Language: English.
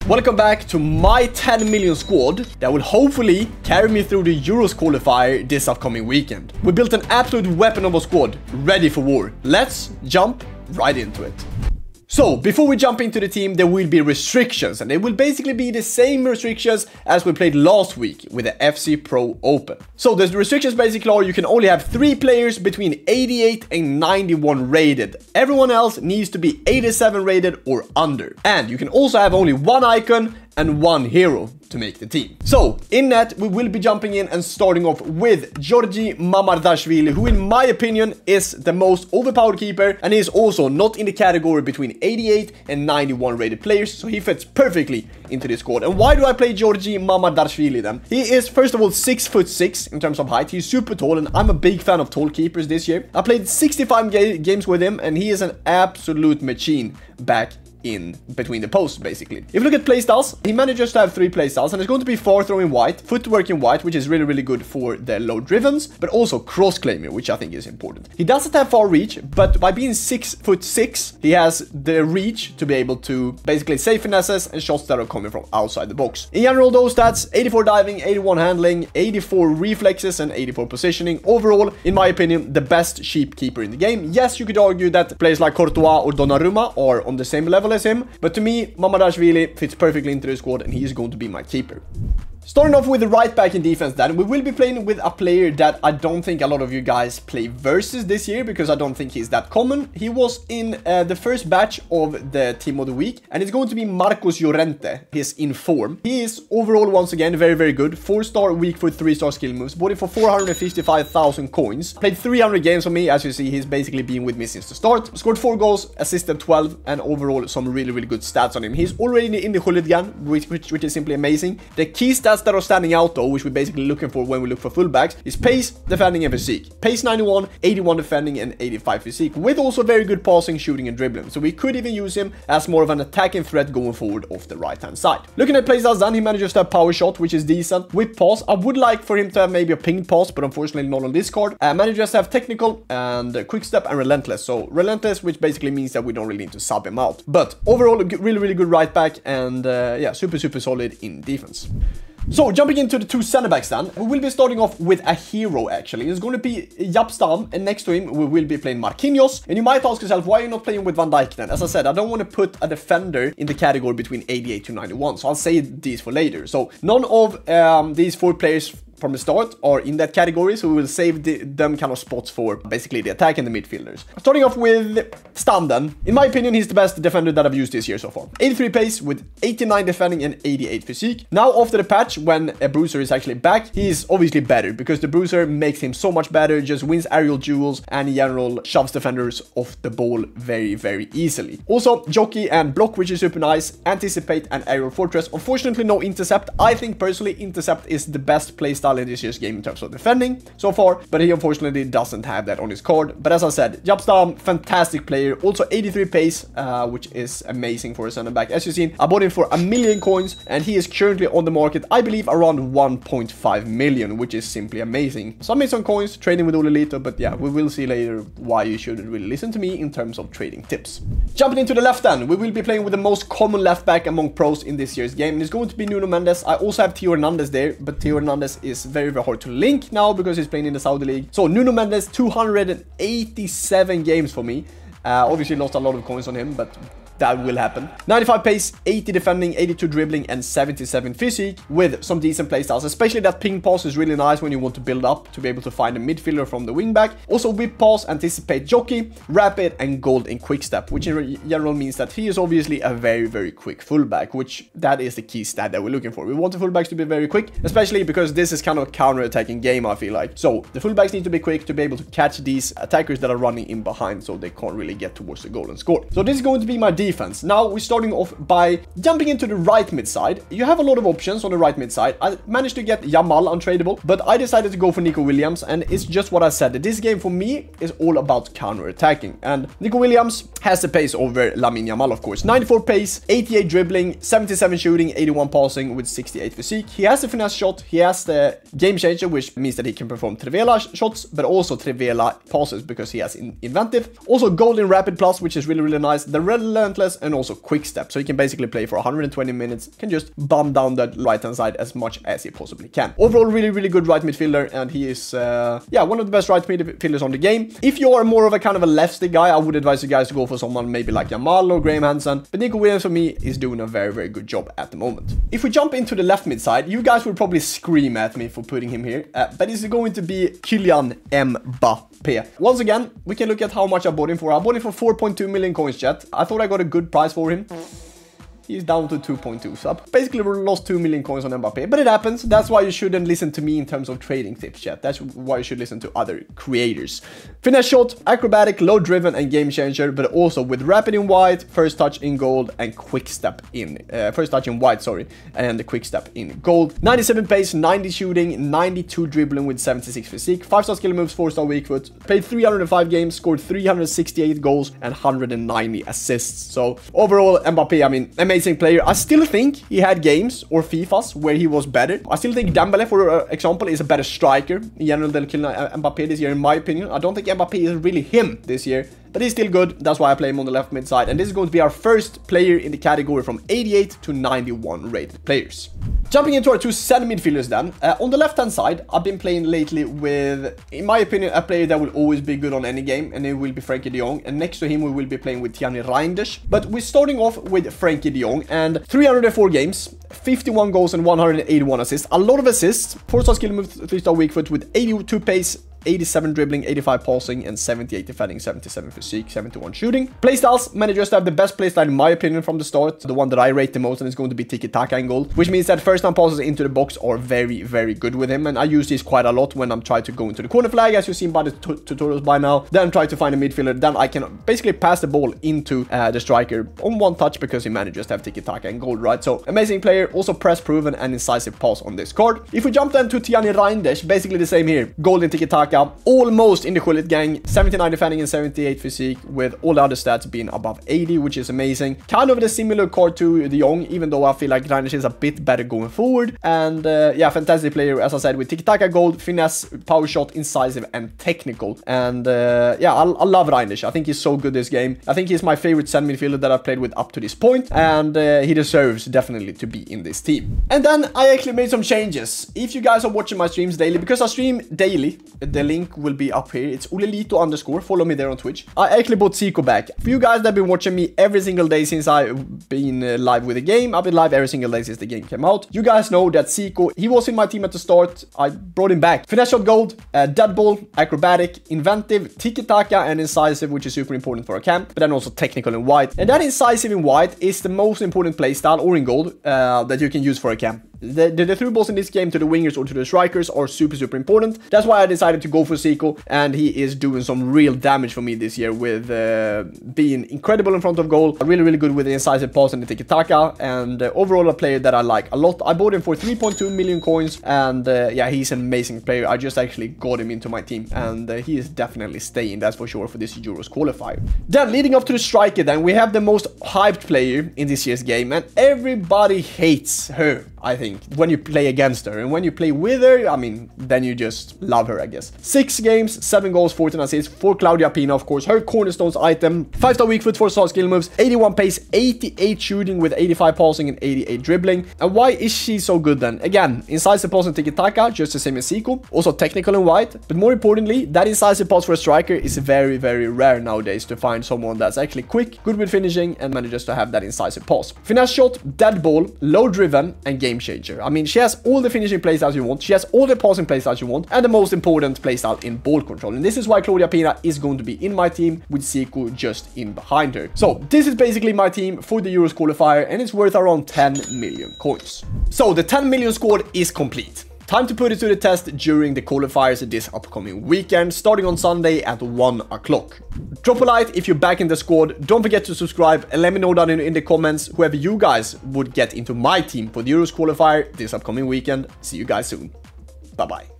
Welcome back to my 10 million squad that will hopefully carry me through the Euros qualifier this upcoming weekend. We built an absolute weapon of a squad, ready for war. Let's jump right into it. So, before we jump into the team, there will be restrictions, and they will basically be the same restrictions as we played last week with the FC Pro Open. So, the restrictions basically are you can only have 3 players between 88 and 91 rated. Everyone else needs to be 87 rated or under. And you can also have only 1 icon and 1 hero to make the team. So, in net, we will be jumping in and starting off with Georgi Mamardashvili, who in my opinion is the most overpowered keeper, and he is also not in the category between 88 and 91 rated players, so he fits perfectly into this squad. And why do I play Georgi Mamardashvili then? He is first of all 6'6" in terms of height. He's super tall, and I'm a big fan of tall keepers this year. I played 65 games with him, and he is an absolute machine back in between the posts, basically. If you look at playstyles, he manages to have 3 playstyles, and it's going to be far throw in white, footwork in white, which is really good for the low drivens, but also cross claimer, which I think is important. He doesn't have far reach, but by being 6'6", he has the reach to be able to basically save finesses and shots that are coming from outside the box. In general, those stats: 84 diving, 81 handling, 84 reflexes, and 84 positioning. Overall, in my opinion, the best sheep keeper in the game. Yes, you could argue that players like Courtois or Donnarumma are on the same level as him, but to me, Mamardashvili fits perfectly into the squad, and he is going to be my keeper. Starting off with the right back in defense then, we will be playing with a player that I don't think a lot of you guys play versus this year, because I don't think he's that common. He was in the first batch of the team of the week, and it's going to be Marcos Llorente. He's in form. He is overall, once again, very good. 4-star weak foot, 3-star skill moves. Bought it for 455,000 coins. Played 300 games for me. As you see, he's basically been with me since the start. Scored 4 goals, assisted 12, and overall some really good stats on him. He's already in the hooligan, which is simply amazing. The key stats that are standing out though, which we're basically looking for when we look for fullbacks, is pace, defending, and physique. Pace 91, 81 defending, and 85 physique, with also very good passing, shooting, and dribbling. So we could even use him as more of an attacking threat going forward off the right hand side. Looking at playstyles then, he manages to have power shot, which is decent. Whip pass, I would like for him to have maybe a pinged pass, but unfortunately not on this card. Manages to have technical and quick step and relentless. So relentless, which basically means that we don't really need to sub him out. But overall, really good right back, and yeah, super solid in defense. So, jumping into the 2 center backs then, we will be starting off with a hero actually. It's going to be Japstam, and next to him we will be playing Marquinhos. And you might ask yourself, why are you not playing with Van Dijk then? As I said, I don't want to put a defender in the category between 88 to 91, so I'll save these for later. So, none of these 4 players from the start are in that category, so we will save them kind of spots for basically the attack and the midfielders. Starting off with Stam then. In my opinion, he's the best defender that I've used this year so far. 83 pace with 89 defending and 88 physique. Now after the patch, when a bruiser is actually back, he is obviously better, because the bruiser makes him so much better, just wins aerial duels, and in general shoves defenders off the ball very easily. Also, jockey and block, which is super nice. Anticipate and aerial fortress. Unfortunately, no intercept. I think personally intercept is the best playstyle in this year's game in terms of defending so far, but he unfortunately doesn't have that on his card. But as I said, Japstam, fantastic player. Also 83 pace, which is amazing for a center back. As you've seen, I bought him for 1 million coins, and he is currently on the market, I believe, around 1.5 million, which is simply amazing. So I made some coins trading with Ollelito, but yeah, we will see later why you should really listen to me in terms of trading tips. Jumping into the left end, we will be playing with the most common left back among pros in this year's game, and it's going to be Nuno Mendes. I also have Theo Hernandez there, but Theo Hernandez is very hard to link now because he's playing in the Saudi League. So Nuno Mendes, 287 games for me. Obviously lost a lot of coins on him, but that will happen. 95 pace, 80 defending, 82 dribbling, and 77 physique, with some decent playstyles. Especially that ping pass is really nice when you want to build up to be able to find a midfielder from the wingback. Also whip pass, anticipate jockey, rapid, and gold in quick step, which in general means that he is obviously a very quick fullback, which that is the key stat that we're looking for. We want the fullbacks to be very quick, especially because this is kind of a counter-attacking game, I feel like. So the fullbacks need to be quick to be able to catch these attackers that are running in behind, so they can't really get towards the goal and score. So this is going to be my defense. Now we're starting off by jumping into the right mid side. You have a lot of options on the right mid side. I managed to get Yamal untradeable, but I decided to go for Nico Williams, and it's just what I said. This game for me is all about counter-attacking, and Nico Williams has the pace over Lamine Yamal, of course. 94 pace, 88 dribbling, 77 shooting, 81 passing with 68 physique. He has the finesse shot, he has the game changer, which means that he can perform Trivela shots, but also Trivela passes because he has inventive. Also golden rapid plus, which is really nice. The relevant relentless, and also quick step. So he can basically play for 120 minutes, can just bomb down that right-hand side as much as he possibly can. Overall, really, really good right midfielder, and he is, yeah, one of the best right midfielders on the game. If you are more of a kind of a left stick guy, I would advise you guys to go for someone maybe like Jamal or Graham Hansen, but Nico Williams for me is doing a very, very good job at the moment. If we jump into the left mid side, you guys will probably scream at me for putting him here, but it's going to be Kylian Mbappe. Once again, we can look at how much I bought him for. I bought him for 4.2 million coins, chat. I thought I got a good price for him. He's down to 2.2, so I basically lost 2 million coins on Mbappe, but it happens. That's why you shouldn't listen to me in terms of trading tips, chat. That's why you should listen to other creators. Finesse shot, acrobatic, low driven, and game changer, but also with rapid in white, first touch in gold, and quick step in, first touch in white, sorry, and the quick step in gold. 97 pace, 90 shooting, 92 dribbling with 76 physique, 5-star skill moves, 4-star weak foot, played 305 games, scored 368 goals, and 190 assists. So overall, Mbappe, I mean, amazing player. I still think he had games or FIFAs where he was better. I still think Dembele, for example, is a better striker in general than Mbappe this year, in my opinion. I don't think Mbappe is really him this year, but he's still good. That's why I play him on the left mid side. And this is going to be our first player in the category from 88 to 91 rated players. Jumping into our two center midfielders then. On the left-hand side, I've been playing lately with, in my opinion, a player that will always be good on any game, and it will be Frenkie de Jong. And next to him, we will be playing with Gianni Reinders. But we're starting off with Frenkie de Jong, and 304 games, 51 goals and 181 assists. A lot of assists, 4-star skill move, 3-star weak foot with 82 pace, 87 dribbling, 85 passing, and 78 defending, 77 physique, 71 shooting. Playstyles, managers to have the best playstyle in my opinion from the start. The one that I rate the most, and it's going to be tiki-taka in goal, which means that first time passes into the box are very, very good with him, and I use this quite a lot when I'm trying to go into the corner flag, as you've seen by the tutorials by now. Then try to find a midfielder, then I can basically pass the ball into the striker on one touch because he manages to have tiki-taka and goal, right? So amazing player, also press proven and incisive pass on this card. If we jump then to Gianni Reinders, basically the same here. Goal in tiki-taka, almost in the Gullit gang, 79 defending and 78 physique, with all the other stats being above 80, which is amazing. Kind of a similar card to De Jong, even though I feel like Reinders is a bit better going forward. And yeah, fantastic player, as I said, with tiki-taka, gold, finesse, power shot, incisive, and technical. And yeah, I love Reinders. I think he's so good this game. I think he's my favorite center midfielder that I've played with up to this point, and he deserves definitely to be in this team. And then I actually made some changes. If you guys are watching my streams daily, because I stream daily, the link will be up here. It's Ollelito _ follow me there on Twitch. I actually bought Zico back. For you guys that have been watching me every single day since I've been live with the game, I've been live every single day since the game came out. You guys know that Zico, he was in my team at the start. I brought him back. Finesse shot gold, dead ball, acrobatic, inventive, tiki-taka, and incisive, which is super important for a camp, but then also technical in white. And that incisive in white is the most important playstyle, or in gold, that you can use for a camp. The through balls in this game to the wingers or to the strikers are super, super important. That's why I decided to go for Zico, and he is doing some real damage for me this year with being incredible in front of goal, really, really good with the incisive pass and the tiki-taka, and overall a player that I like a lot. I bought him for 3.2 million coins, and yeah, he's an amazing player. I just actually got him into my team, and he is definitely staying, that's for sure, for this Euros qualifier. Then, leading up to the striker, then, we have the most hyped player in this year's game, and everybody hates her, I think, when you play against her. And when you play with her, I mean, then you just love her, I guess. 6 games, 7 goals, 14 assists for Claudia Pina, of course. Her cornerstones item, 5-star weak foot, 4-star skill moves, 81 pace, 88 shooting with 85 passing and 88 dribbling. And why is she so good then? Again, incisive pass and tiki-taka, just the same as Zico. Also technical and white. But more importantly, that incisive pass for a striker is very, very rare nowadays to find someone that's actually quick, good with finishing, and manages to have that incisive pass. Finesse shot, dead ball, low driven, and game changer. I mean, she has all the finishing playstyles you want, she has all the passing playstyles you want, and the most important playstyle in ball control. And this is why Claudia Pina is going to be in my team, with Zico just in behind her. So this is basically my team for the Euros qualifier, and it's worth around 10 million coins. So the 10 million squad is complete. Time to put it to the test during the qualifiers this upcoming weekend, starting on Sunday at 1 o'clock. Drop a like if you're back in the squad. Don't forget to subscribe, and let me know down in the comments whoever you guys would get into my team for the Euros qualifier this upcoming weekend. See you guys soon. Bye-bye.